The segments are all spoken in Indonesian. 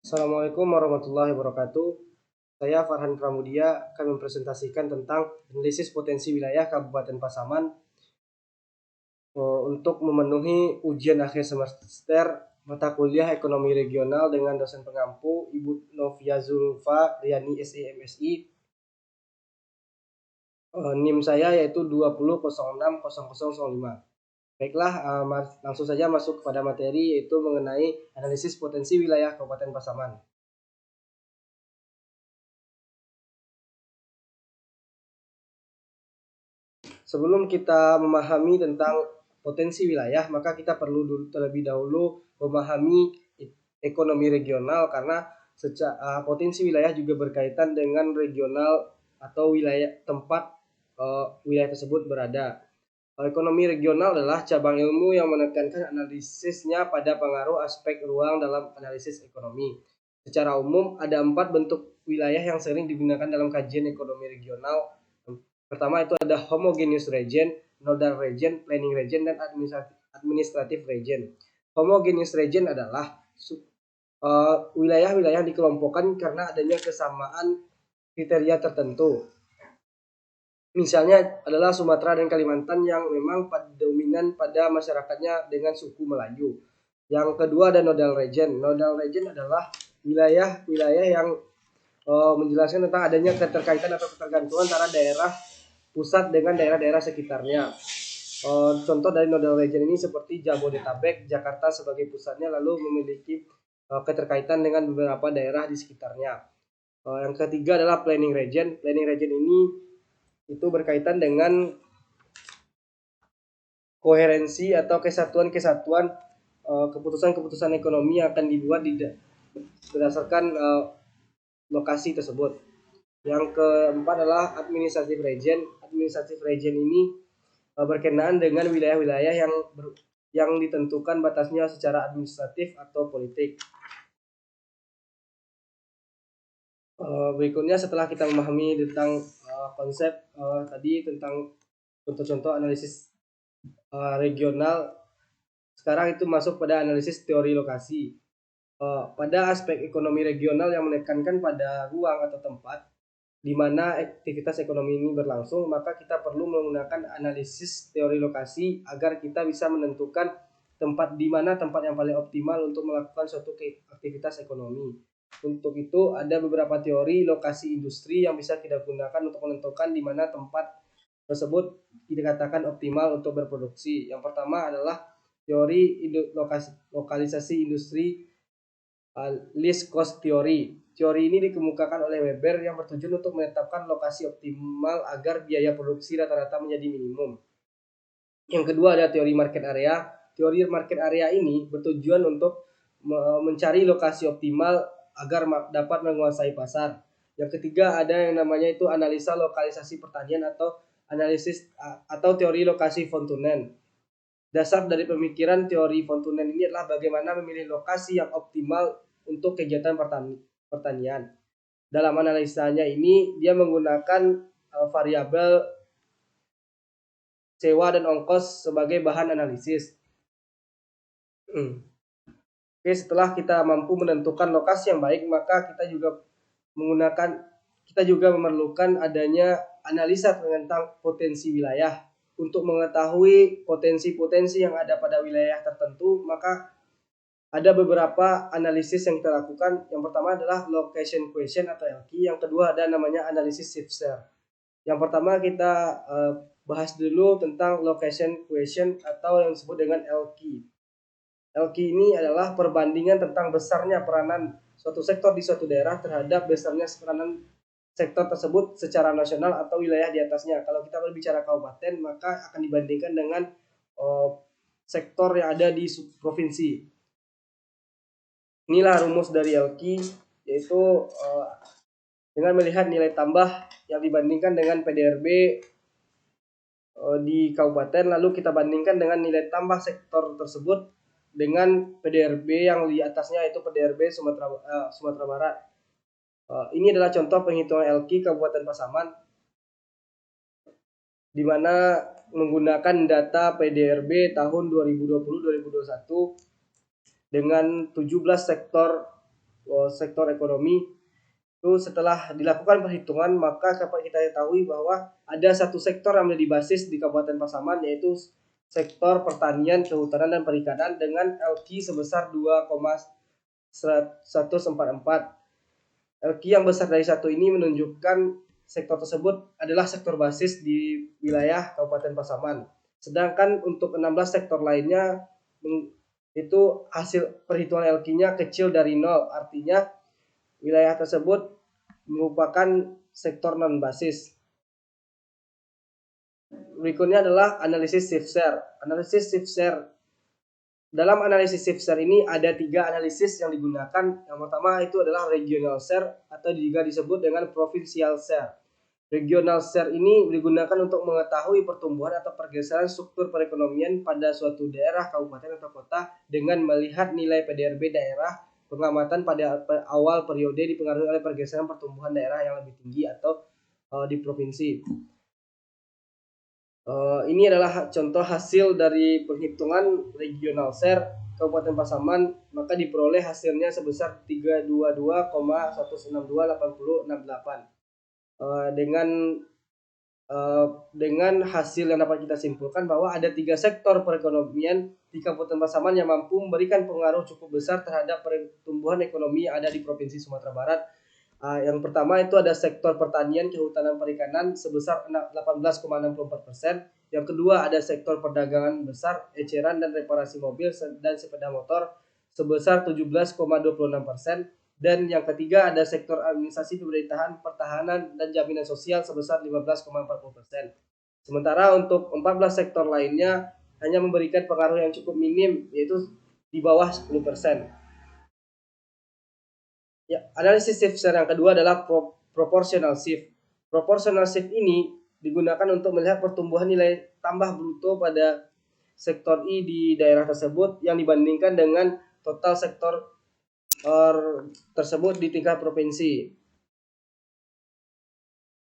Assalamualaikum warahmatullahi wabarakatuh. Saya Farhan Pramudia akan mempresentasikan tentang analisis potensi wilayah Kabupaten Pasaman untuk memenuhi ujian akhir semester mata kuliah Ekonomi Regional dengan dosen pengampu Ibu Novia Zulfa Riani SEMSI. NIM saya yaitu 20060005. Baiklah, langsung saja masuk kepada materi yaitu mengenai analisis potensi wilayah Kabupaten Pasaman. Sebelum kita memahami tentang potensi wilayah, maka kita perlu terlebih dahulu memahami ekonomi regional karena potensi wilayah juga berkaitan dengan regional atau wilayah tempat wilayah tersebut berada. Ekonomi regional adalah cabang ilmu yang menekankan analisisnya pada pengaruh aspek ruang dalam analisis ekonomi. Secara umum, ada 4 bentuk wilayah yang sering digunakan dalam kajian ekonomi regional. Pertama itu ada homogeneous region, nodal region, planning region, dan administrative region. Homogeneous region adalah wilayah-wilayah yang dikelompokkan karena adanya kesamaan kriteria tertentu. Misalnya adalah Sumatera dan Kalimantan yang memang dominan pada masyarakatnya dengan suku Melayu. Yang kedua ada nodal region. Nodal region adalah wilayah-wilayah yang menjelaskan tentang adanya keterkaitan atau ketergantungan antara daerah pusat dengan daerah-daerah sekitarnya. Contoh dari nodal region ini seperti Jabodetabek, Jakarta sebagai pusatnya lalu memiliki keterkaitan dengan beberapa daerah di sekitarnya. Yang ketiga adalah planning region. Planning region ini itu berkaitan dengan koherensi atau kesatuan-kesatuan keputusan-keputusan ekonomi yang akan dibuat berdasarkan lokasi tersebut. Yang keempat adalah administrative region. Administrative region ini berkenaan dengan wilayah-wilayah yang ditentukan batasnya secara administratif atau politik. Berikutnya setelah kita memahami tentang konsep tadi tentang contoh-contoh analisis regional, sekarang itu masuk pada analisis teori lokasi. Pada aspek ekonomi regional yang menekankan pada ruang atau tempat di mana aktivitas ekonomi ini berlangsung, maka kita perlu menggunakan analisis teori lokasi agar kita bisa menentukan tempat yang paling optimal untuk melakukan suatu aktivitas ekonomi. Untuk itu ada beberapa teori lokasi industri yang bisa kita gunakan untuk menentukan di mana tempat tersebut dikatakan optimal untuk berproduksi. Yang pertama adalah teori lokalisasi industri, least cost theory. Teori ini dikemukakan oleh Weber yang bertujuan untuk menetapkan lokasi optimal agar biaya produksi rata-rata menjadi minimum. Yang kedua ada teori market area. Teori market area ini bertujuan untuk mencari lokasi optimal agar dapat menguasai pasar. Yang ketiga ada yang namanya itu analisa lokalisasi pertanian atau analisis atau teori lokasi von Thunen. Dasar dari pemikiran teori von Thunen ini adalah bagaimana memilih lokasi yang optimal untuk kegiatan pertanian. Dalam analisanya ini dia menggunakan variabel sewa dan ongkos sebagai bahan analisis. Oke, setelah kita mampu menentukan lokasi yang baik, maka kita juga memerlukan adanya analisa tentang potensi wilayah. Untuk mengetahui potensi-potensi yang ada pada wilayah tertentu, maka ada beberapa analisis yang kita lakukan. Yang pertama adalah location question atau LQ. Yang kedua ada namanya analisis shifter. Yang pertama kita bahas dulu tentang location question atau yang disebut dengan LQ. LQ ini adalah perbandingan tentang besarnya peranan suatu sektor di suatu daerah terhadap besarnya peranan sektor tersebut secara nasional atau wilayah di atasnya. Kalau kita berbicara kabupaten, maka akan dibandingkan dengan sektor yang ada di provinsi. Inilah rumus dari LQ, yaitu dengan melihat nilai tambah yang dibandingkan dengan PDRB di kabupaten, lalu kita bandingkan dengan nilai tambah sektor tersebut dengan PDRB yang di atasnya, yaitu PDRB Sumatera Barat. Ini adalah contoh penghitungan LQ Kabupaten Pasaman, di mana menggunakan data PDRB tahun 2020-2021 dengan 17 sektor sektor ekonomi itu setelah dilakukan perhitungan, maka dapat kita ketahui bahwa ada satu sektor yang menjadi basis di Kabupaten Pasaman, yaitu sektor pertanian, kehutanan, dan perikanan dengan LQ sebesar 2,144. LQ yang besar dari satu ini menunjukkan sektor tersebut adalah sektor basis di wilayah Kabupaten Pasaman. Sedangkan untuk 16 sektor lainnya itu hasil perhitungan LQ-nya kecil dari 0, artinya wilayah tersebut merupakan sektor non-basis. Berikutnya adalah analisis shift share. Analisis shift share. Dalam analisis shift share ini ada 3 analisis yang digunakan. Yang pertama itu adalah regional share atau juga disebut dengan provincial share. Regional share ini digunakan untuk mengetahui pertumbuhan atau pergeseran struktur perekonomian pada suatu daerah, kabupaten, atau kota dengan melihat nilai PDRB daerah. Pengamatan pada awal periode dipengaruhi oleh pergeseran pertumbuhan daerah yang lebih tinggi atau di provinsi. Ini adalah contoh hasil dari penghitungan regional share Kabupaten Pasaman, maka diperoleh hasilnya sebesar 322,1628068. Dengan hasil yang dapat kita simpulkan bahwa ada 3 sektor perekonomian di Kabupaten Pasaman yang mampu memberikan pengaruh cukup besar terhadap pertumbuhan ekonomi yang ada di Provinsi Sumatera Barat. Yang pertama itu ada sektor pertanian, kehutanan, perikanan sebesar 18,64%. Yang kedua ada sektor perdagangan besar, eceran dan reparasi mobil dan sepeda motor sebesar 17,26%. Dan yang ketiga ada sektor administrasi pemerintahan, pertahanan, dan jaminan sosial sebesar 15,40%. Sementara untuk 14 sektor lainnya hanya memberikan pengaruh yang cukup minim, yaitu di bawah 10%. Ya, analisis shift share yang kedua adalah proportional shift. Proportional shift ini digunakan untuk melihat pertumbuhan nilai tambah bruto pada sektor I di daerah tersebut yang dibandingkan dengan total sektor tersebut di tingkat provinsi.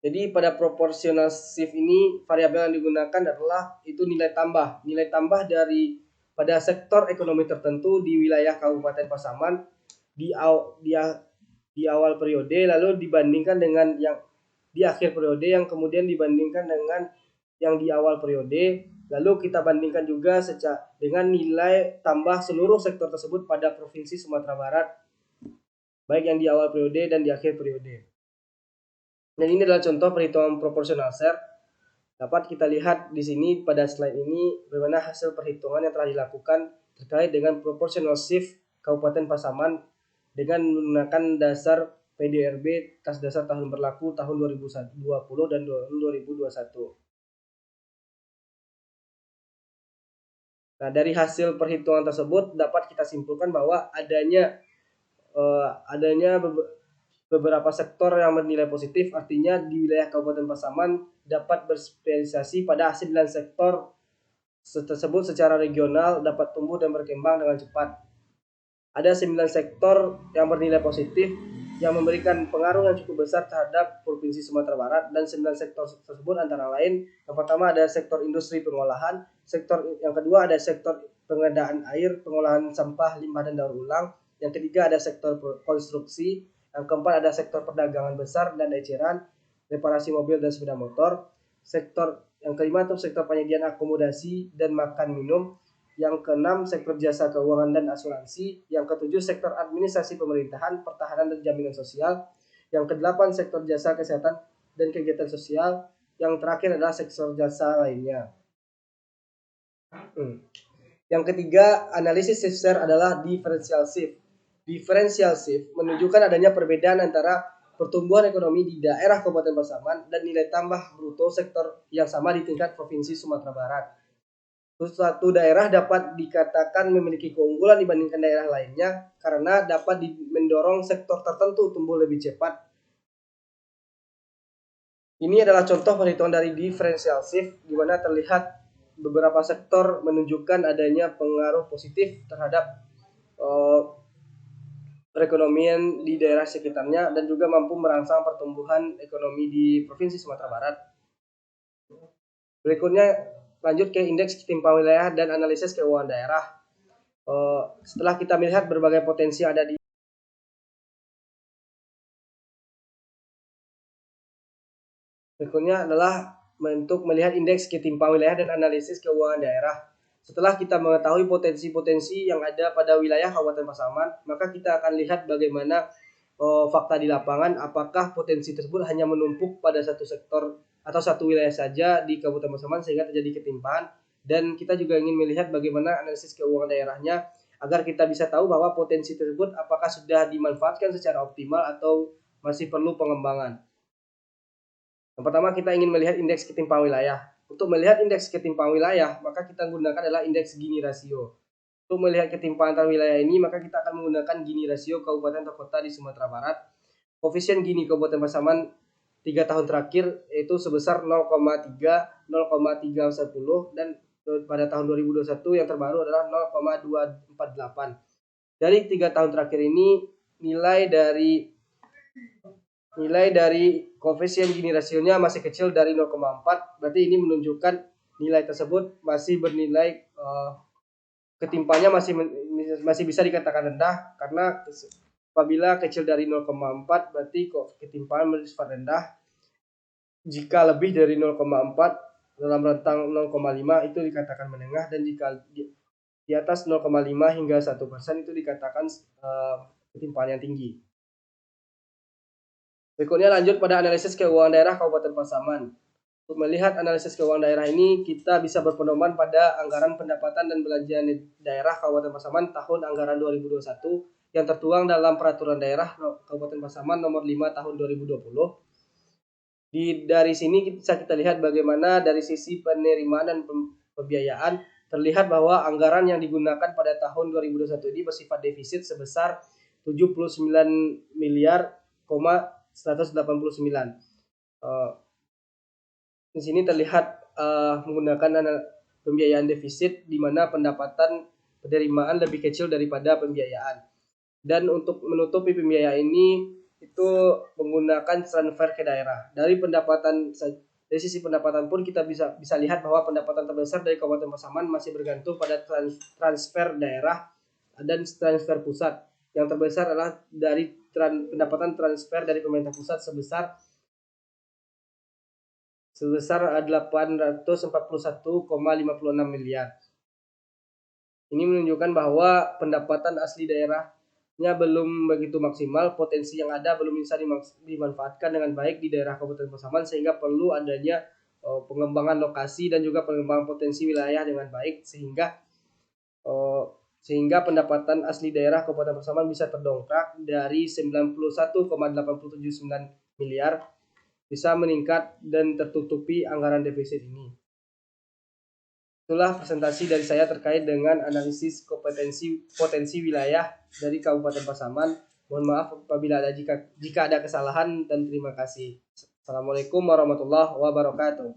Jadi pada proportional shift ini variabel yang digunakan adalah itu nilai tambah dari pada sektor ekonomi tertentu di wilayah Kabupaten Pasaman di awal periode, lalu dibandingkan dengan yang di akhir periode, yang kemudian dibandingkan dengan yang di awal periode, lalu kita bandingkan juga dengan nilai tambah seluruh sektor tersebut pada Provinsi Sumatera Barat, baik yang di awal periode dan di akhir periode. Dan ini adalah contoh perhitungan proportional share. Dapat kita lihat di sini pada slide ini bagaimana hasil perhitungan yang telah dilakukan terkait dengan proportional shift Kabupaten Pasaman dengan menggunakan dasar PDRB kas dasar tahun berlaku tahun 2020 dan 2021. Nah, dari hasil perhitungan tersebut dapat kita simpulkan bahwa adanya beberapa sektor yang bernilai positif, artinya di wilayah Kabupaten Pasaman dapat berspesialisasi pada 9 sektor tersebut secara regional dapat tumbuh dan berkembang dengan cepat. Ada 9 sektor yang bernilai positif yang memberikan pengaruh yang cukup besar terhadap Provinsi Sumatera Barat, dan 9 sektor tersebut antara lain, yang pertama ada sektor industri pengolahan, yang kedua ada sektor pengadaan air, pengolahan sampah, limbah dan daur ulang, yang ketiga ada sektor konstruksi, yang keempat ada sektor perdagangan besar dan eceran, reparasi mobil dan sepeda motor, yang kelima itu sektor penyediaan akomodasi dan makan minum, yang keenam sektor jasa keuangan dan asuransi, yang ketujuh sektor administrasi pemerintahan, pertahanan dan jaminan sosial, yang kedelapan sektor jasa kesehatan dan kegiatan sosial, yang terakhir adalah sektor jasa lainnya. Yang ketiga, analisis shift share adalah differential shift. Differential shift menunjukkan adanya perbedaan antara pertumbuhan ekonomi di daerah Kabupaten Pasaman dan nilai tambah bruto sektor yang sama di tingkat Provinsi Sumatera Barat. Suatu daerah dapat dikatakan memiliki keunggulan dibandingkan daerah lainnya karena dapat mendorong sektor tertentu tumbuh lebih cepat. Ini adalah contoh perhitungan dari differential shift di mana terlihat beberapa sektor menunjukkan adanya pengaruh positif terhadap perekonomian di daerah sekitarnya dan juga mampu merangsang pertumbuhan ekonomi di Provinsi Sumatera Barat. Berikutnya lanjut ke indeks ketimpangan wilayah dan analisis keuangan daerah. Setelah kita melihat berbagai potensi yang ada di Berikutnya adalah untuk melihat indeks ketimpangan wilayah dan analisis keuangan daerah. Setelah kita mengetahui potensi-potensi yang ada pada wilayah Kabupaten Pasaman, maka kita akan lihat bagaimana fakta di lapangan, apakah potensi tersebut hanya menumpuk pada satu sektor atau satu wilayah saja di Kabupaten Pasaman sehingga terjadi ketimpangan, dan kita juga ingin melihat bagaimana analisis keuangan daerahnya agar kita bisa tahu bahwa potensi tersebut apakah sudah dimanfaatkan secara optimal atau masih perlu pengembangan. Yang pertama, kita ingin melihat indeks ketimpangan wilayah. Untuk melihat indeks ketimpangan wilayah, maka kita gunakan adalah indeks Gini rasio. Untuk melihat ketimpangan antar wilayah ini, maka kita akan menggunakan Gini rasio kabupaten atau kota di Sumatera Barat. Koefisien Gini Kabupaten Pasaman 3 tahun terakhir yaitu sebesar 0,3, 0,310, dan pada tahun 2021 yang terbaru adalah 0,248. Dari 3 tahun terakhir ini, nilai dari koefisien Gini rasionya masih kecil dari 0,4, berarti ini menunjukkan nilai tersebut masih bernilai ketimpangannya masih bisa dikatakan rendah, karena apabila kecil dari 0,4 berarti kok ketimpangan bersifat rendah. Jika lebih dari 0,4 dalam rentang 0,5 itu dikatakan menengah, dan jika di atas 0,5 hingga 1% itu dikatakan ketimpangan yang tinggi. Berikutnya lanjut pada analisis keuangan daerah Kabupaten Pasaman. Untuk melihat analisis keuangan daerah ini, kita bisa berpedoman pada anggaran pendapatan dan belanja daerah Kabupaten Pasaman tahun anggaran 2021 yang tertuang dalam Peraturan Daerah Kabupaten Pasaman nomor 5 tahun 2020. Dari sini bisa kita lihat bagaimana dari sisi penerimaan dan pembiayaan terlihat bahwa anggaran yang digunakan pada tahun 2021 ini bersifat defisit sebesar 79 miliar 189. Di sini terlihat menggunakan pembiayaan defisit di mana pendapatan penerimaan lebih kecil daripada pembiayaan. Dan untuk menutupi pembiayaan ini itu menggunakan transfer ke daerah. Dari sisi pendapatan pun kita bisa lihat bahwa pendapatan terbesar dari Kabupaten Pasaman masih bergantung pada transfer daerah dan transfer pusat. Yang terbesar adalah dari pendapatan transfer dari pemerintah pusat sebesar 841,56 miliar. Ini menunjukkan bahwa pendapatan asli daerahnya belum begitu maksimal, potensi yang ada belum bisa dimanfaatkan dengan baik di daerah Kabupaten Pasaman, sehingga perlu adanya pengembangan lokasi dan juga pengembangan potensi wilayah dengan baik sehingga pendapatan asli daerah Kabupaten Pasaman bisa terdongkrak dari 91,879 miliar bisa meningkat dan tertutupi anggaran defisit ini. Itulah presentasi dari saya terkait dengan analisis potensi wilayah dari Kabupaten Pasaman. Mohon maaf apabila jika ada kesalahan, dan terima kasih. Assalamualaikum warahmatullahi wabarakatuh.